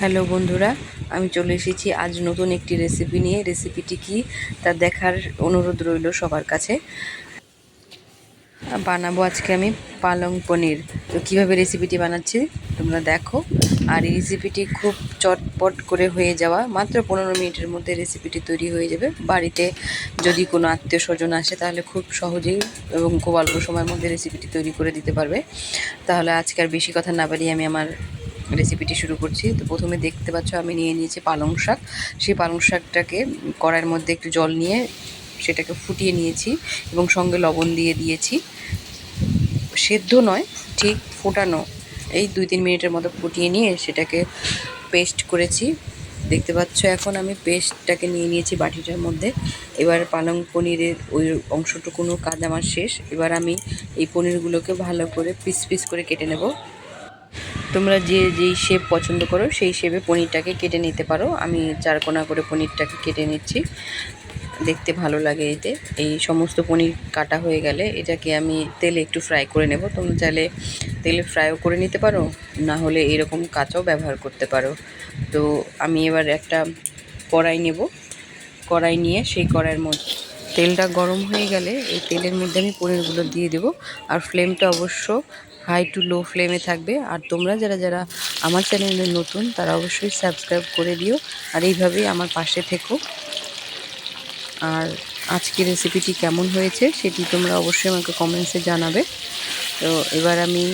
Hello বন্ধুরা, আমি চলে এসেছি আজ নতুন একটি রেসিপি নিয়ে। রেসিপিটি কি তা দেখার অনুরোধ রইল সবার কাছে। বানাবো আজকে আমি পালং পনির। তো কীভাবে রেসিপিটি বানাচ্ছি তোমরা দেখো। আর এই রেসিপিটি খুব চটপট করে হয়ে যাওয়া, মাত্র 15 মিনিটের মধ্যে রেসিপিটি তৈরি হয়ে যাবে। বাড়িতে যদি কোনো আত্মীয় স্বজন আসে তাহলে খুব সহজেই এবং খুব অল্প সময়ের মধ্যে রেসিপিটি তৈরি করে দিতে পারবে। তাহলে আজকে আর বেশি কথা না বাড়িয়ে আমি আমার রেসিপিটি শুরু করছি। তো প্রথমে দেখতে পাচ্ছ আমি নিয়ে নিয়েছি পালং শাক। সেই পালং শাকটাকে কড়াইয়ের মধ্যে একটু জল নিয়ে সেটাকে ফুটিয়ে নিয়েছি এবং সঙ্গে লবণ দিয়ে দিয়েছি। সেদ্ধ নয়, ঠিক ফোটানো। এই 2-3 মিনিটের মতো ফুটিয়ে নিয়ে সেটাকে পেস্ট করেছি। দেখতে পাচ্ছ এখন আমি পেস্টটাকে নিয়ে নিয়েছি বাটিটার মধ্যে। এবার পালং পনিরের ওই অংশটুকুনো কাজ আমার শেষ। এবার আমি এই পনিরগুলোকে ভালো করে পিস পিস করে কেটে নেব। তোমরা যেই শেপ পছন্দ করো সেই শেপে পনিরটাকে কেটে নিতে পারো। আমি চারকোনা করে পনিরটাকে কেটে নিচ্ছি, দেখতে ভালো লাগে এতে। এই সমস্ত পনির কাটা হয়ে গেলে এটাকে আমি তেলে একটু ফ্রাই করে নেব। তোমরা চাইলে তেলে ফ্রাইও করে নিতে পারো, না হলে এরকম কাঁচাও ব্যবহার করতে পারো। তো আমি এবার একটা কড়াই নেব। কড়াই নিয়ে সেই কড়াইয়ের মধ্যে তেলটা গরম হয়ে গেলে এই তেলের মধ্যে আমি পনিরগুলো দিয়ে দেবো। আর ফ্লেমটা অবশ্য হাই টু লো ফ্লেমে থাকবে। আর তোমরা যারা যারা আমার চ্যানেলে নতুন তারা অবশ্যই সাবস্ক্রাইব করে দিও, আর এইভাবেই আমার পাশে থেকো। আর আজকের রেসিপিটি কেমন হয়েছে সেটি তোমরা অবশ্যই আমাকে কমেন্টসে জানাবে। তো এবার আমি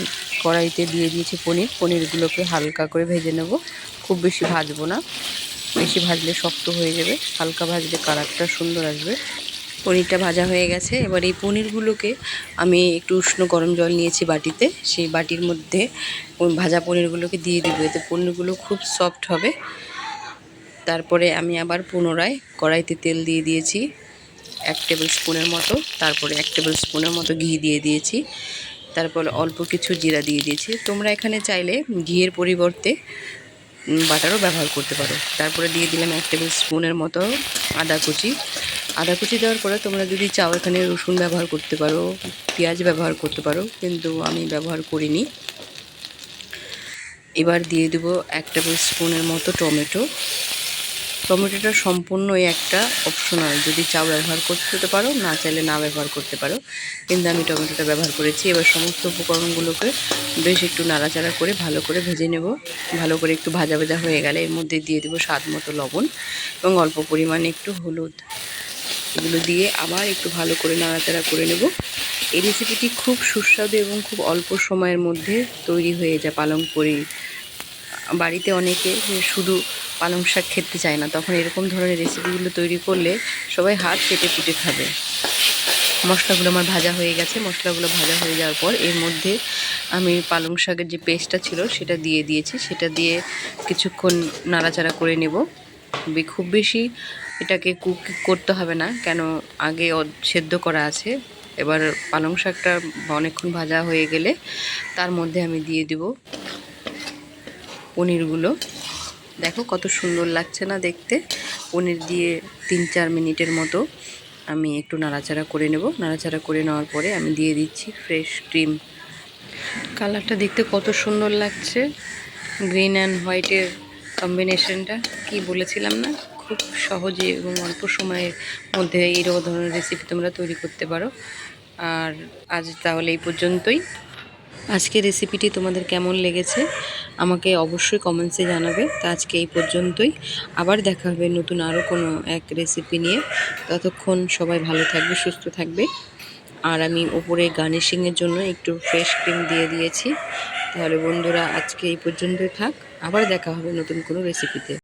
কড়াইতে দিয়ে দিয়েছি পনিরগুলোকে হালকা করে ভেজে নেব। খুব বেশি ভাজবো না, বেশি ভাজলে শক্ত হয়ে যাবে। হালকা ভাজলে কালারটা সুন্দর আসবে। পনিরটা ভাজা হয়ে গেছে। এবার এই পনিরগুলোকে আমি একটু উষ্ণ গরম জল নিয়েছি বাটিতে, সেই বাটির মধ্যে ভাজা পনিরগুলোকে দিয়ে দিব। এতে পনিরগুলো খুব সফট হবে। তারপরে আমি আবার পুনরায় কড়াইতে তেল দিয়ে দিয়েছি 1 টেবিল স্পুনের মতো। তারপরে 1 টেবিল স্পুনের মতো ঘি দিয়ে দিয়েছি। তারপরে অল্প কিছু জিরা দিয়ে দিয়েছি। তোমরা এখানে চাইলে ঘিয়ের পরিবর্তে বাটারও ব্যবহার করতে পারো। তারপরে দিয়ে দিলাম 1 টেবিল স্পুনের মতো আদা কুচি। আদা কুচি দেওয়ার পরে তোমরা যদি চাও এখানে রসুন ব্যবহার করতে পারো, পেঁয়াজ ব্যবহার করতে পারো, কিন্তু আমি ব্যবহার করিনি। এবার দিয়ে দেবো 1 টেবিল স্পুনের মতো টমেটো। টমেটোটা সম্পূর্ণই একটা অপশনাল, যদি চাও ব্যবহার করতে পারো, না চাইলে না ব্যবহার করতে পারো, কিন্তু আমি টমেটোটা ব্যবহার করেছি। এবার সমস্ত উপকরণগুলোকে বেশ একটু নাড়াচাড়া করে ভালো করে ভেজে নেব। ভালো করে একটু ভাজা ভাজা হয়ে গেলে এর মধ্যে দিয়ে দেবো স্বাদ মতো লবণ এবং অল্প পরিমাণে একটু হলুদ। এগুলো দিয়ে আবার একটু ভালো করে নাড়াচাড়া করে নেব। এই রেসিপিটি খুব সুস্বাদু এবং খুব অল্প সময়ের মধ্যে তৈরি হয়ে যায় পালং পনির। বাড়িতে অনেকে শুধু পালং শাক খেতে চায় না, তখন এরকম ধরনের রেসিপিগুলো তৈরি করলে সবাই হাত চেটে পুটে খাবে। মশলাগুলো আমার ভাজা হয়ে গেছে। মশলাগুলো ভাজা হয়ে যাওয়ার পর এর মধ্যে আমি পালং শাকের যে পেস্টটা ছিল সেটা দিয়ে দিয়েছি। সেটা দিয়ে কিছুক্ষণ নাড়াচাড়া করে নেব। খুব বেশি এটাকে কুক করতে হবে না, কেন আগে সেদ্ধ করা আছে। এবার পালং শাকটা অনেকক্ষণ ভাজা হয়ে গেলে তার মধ্যে আমি দিয়ে দেব পনিরগুলো। দেখো কত সুন্দর লাগছে না দেখতে। পনির দিয়ে 3-4 মিনিটের মতো আমি একটু নাড়াচাড়া করে নেব। নাড়াচাড়া করে নেওয়ার পরে আমি দিয়ে দিচ্ছি ফ্রেশ ক্রিম। কালারটা দেখতে কত সুন্দর লাগছে, গ্রিন অ্যান্ড হোয়াইটের কম্বিনেশনটা। কি বলেছিলাম না, খুব সহজে এবং অল্প সময়ের মধ্যে এইরকম ধরনের রেসিপি তোমরা তৈরি করতে পারো। আর আজ তাহলে এই পর্যন্তই। আজকের রেসিপিটি তোমাদের কেমন লেগেছে আমাকে অবশ্যই কমেন্টসে জানাবে। তো আজকে এই পর্যন্তই। আবার দেখা হবে নতুন আরও কোনো এক রেসিপি নিয়ে। ততক্ষণ সবাই ভালো থাকবে, সুস্থ থাকবে। আর আমি ওপরে গার্নিশিংয়ের জন্য একটু ফ্রেশ ক্রিম দিয়ে দিয়েছি। তাহলে বন্ধুরা আজকে এই পর্যন্তই থাক। আবার দেখা হবে নতুন কোনো রেসিপিতে।